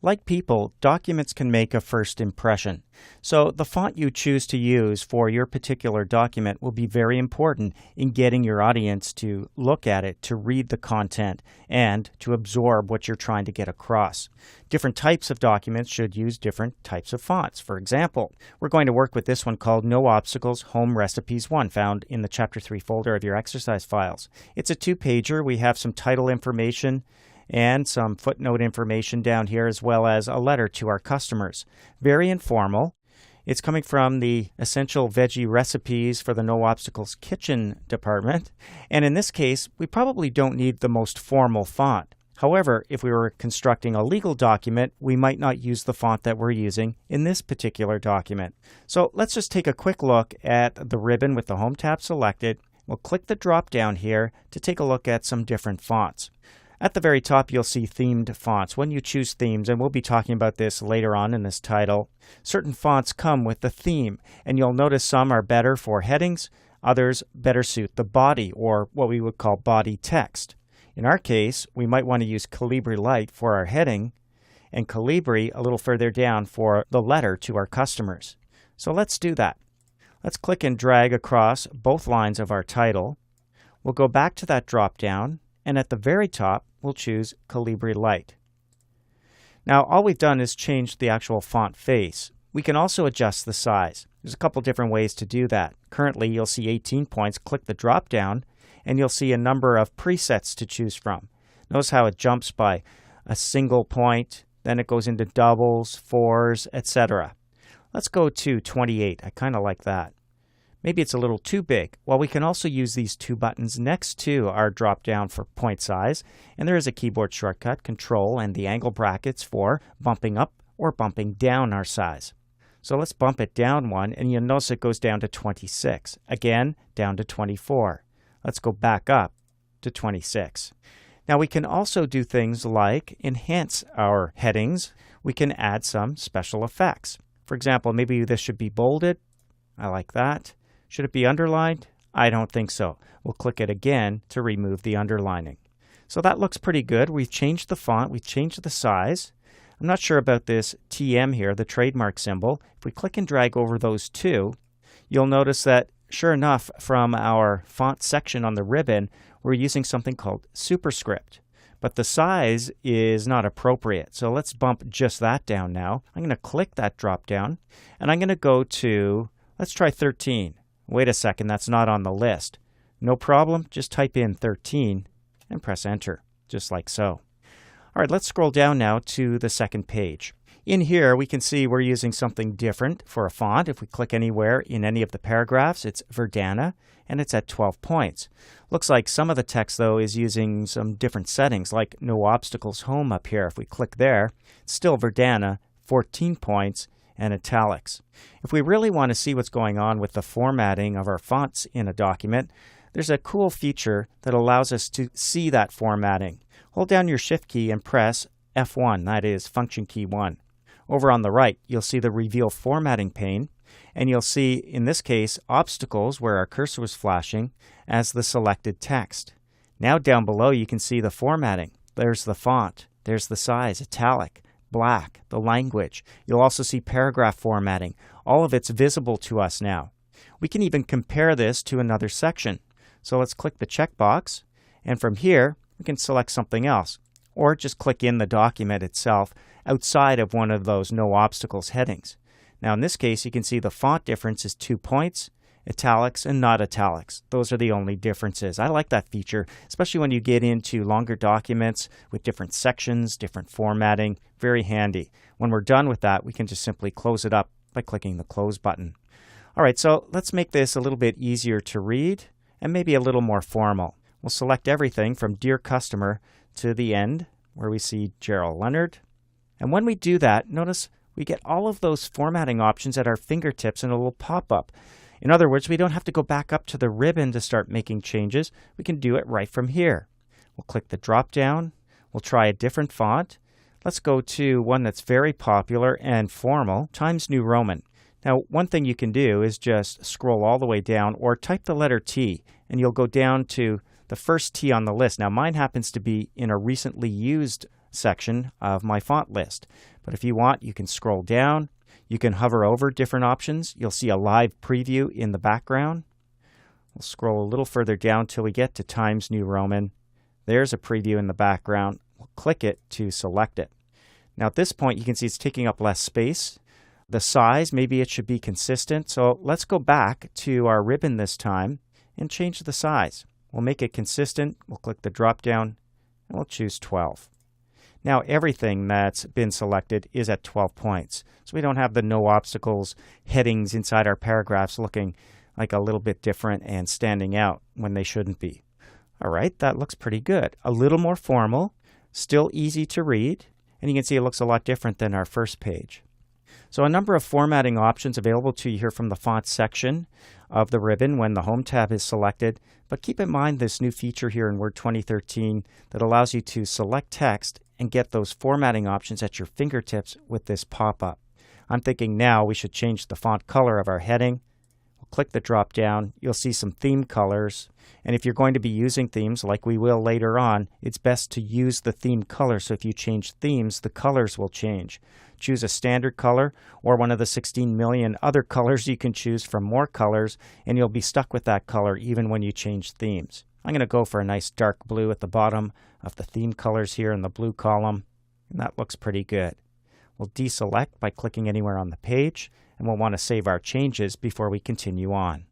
Like people, documents can make a first impression. So the font you choose to use for your particular document will be very important in getting your audience to look at it, to read the content, and to absorb what you're trying to get across. Different types of documents should use different types of fonts. For example, we're going to work with this one called No Obstacles Home Recipes 1, found in the Chapter 3 folder of your exercise files. It's a two-pager. We have some title information and some footnote information down here, as well as a letter to our customers. Very informal. It's coming from the Essential Veggie Recipes for the No Obstacles Kitchen department. And in this case, we probably don't need the most formal font. However, if we were constructing a legal document, we might not use the font that we're using in this particular document. So let's just take a quick look at the ribbon with the Home tab selected. We'll click the drop down here to take a look at some different fonts. At the very top, you'll see themed fonts. When you choose themes, and we'll be talking about this later on in this title, certain fonts come with the theme, and you'll notice some are better for headings, others better suit the body, or what we would call body text. In our case, we might want to use Calibri Light for our heading, and Calibri a little further down for the letter to our customers. So let's do that. Let's click and drag across both lines of our title. We'll go back to that drop down, and at the very top, we'll choose Calibri Light. Now, all we've done is change the actual font face. We can also adjust the size. There's a couple different ways to do that. Currently, you'll see 18 points. Click the drop down, and you'll see a number of presets to choose from. Notice how it jumps by a single point, then it goes into doubles, fours, etc. Let's go to 28. I kind of like that. Maybe it's a little too big. Well, we can also use these two buttons next to our drop down for point size, and there is a keyboard shortcut, Control, and the angle brackets for bumping up or bumping down our size. So let's bump it down one, and you'll notice it goes down to 26. Again, down to 24. Let's go back up to 26. Now we can also do things like enhance our headings. We can add some special effects. For example, maybe this should be bolded. I like that. Should it be underlined? I don't think so. We'll click it again to remove the underlining. So that looks pretty good. We've changed the font. We've changed the size. I'm not sure about this TM here, the trademark symbol. If we click and drag over those two, you'll notice that, sure enough, from our font section on the ribbon, we're using something called superscript. But the size is not appropriate. So let's bump just that down now. I'm going to click that drop down, and I'm going to go to, let's try 13. Wait a second, that's not on the list. No problem, just type in 13 and press enter, just like so. All right, let's scroll down now to the second page. In here, we can see we're using something different for a font. If we click anywhere in any of the paragraphs, it's Verdana, and it's at 12 points. Looks like some of the text, though, is using some different settings, like No Obstacles Home up here. If we click there, it's still Verdana, 14 points, and italics. If we really want to see what's going on with the formatting of our fonts in a document, there's a cool feature that allows us to see that formatting. Hold down your Shift key and press F1, that is Function key 1. Over on the right, you'll see the Reveal Formatting pane, and you'll see, in this case, obstacles, where our cursor was flashing, as the selected text. Now down below, you can see the formatting. There's the font, there's the size, italic, black, the language. You'll also see paragraph formatting. All of it's visible to us now. We can even compare this to another section. So let's click the checkbox, and from here, we can select something else, or just click in the document itself outside of one of those No Obstacles headings. Now in this case, you can see the font difference is 2 points, italics and not italics. Those are the only differences. I like that feature, especially when you get into longer documents with different sections, different formatting. Very handy. When we're done with that, we can just simply close it up by clicking the Close button. All right, so let's make this a little bit easier to read and maybe a little more formal. We'll select everything from Dear Customer to the end, where we see Gerald Leonard. And when we do that, notice we get all of those formatting options at our fingertips in a little pop-up. In other words, we don't have to go back up to the ribbon to start making changes. We can do it right from here. We'll click the drop down. We'll try a different font. Let's go to one that's very popular and formal, Times New Roman. Now, one thing you can do is just scroll all the way down or type the letter T, and you'll go down to the first T on the list. Now, mine happens to be in a recently used section of my font list. But if you want, you can scroll down. You can hover over different options. You'll see a live preview in the background. We'll scroll a little further down till we get to Times New Roman. There's a preview in the background. We'll click it to select it. Now at this point, you can see it's taking up less space. The size, maybe it should be consistent. So let's go back to our ribbon this time and change the size. We'll make it consistent. We'll click the drop down and we'll choose 12. Now everything that's been selected is at 12 points. So we don't have the no obstacles headings inside our paragraphs looking like a little bit different and standing out when they shouldn't be. All right, that looks pretty good. A little more formal, still easy to read, and you can see it looks a lot different than our first page. So a number of formatting options available to you here from the font section of the ribbon when the Home tab is selected. But keep in mind this new feature here in Word 2013 that allows you to select text and get those formatting options at your fingertips with this pop-up. I'm thinking now we should change the font color of our heading. We'll click the drop down. You'll see some theme colors. And if you're going to be using themes like we will later on, it's best to use the theme color. So if you change themes, the colors will change. Choose a standard color or one of the 16 million other colors you can choose from more colors, and you'll be stuck with that color even when you change themes. I'm going to go for a nice dark blue at the bottom of the theme colors here in the blue column, and that looks pretty good. We'll deselect by clicking anywhere on the page, and we'll want to save our changes before we continue on.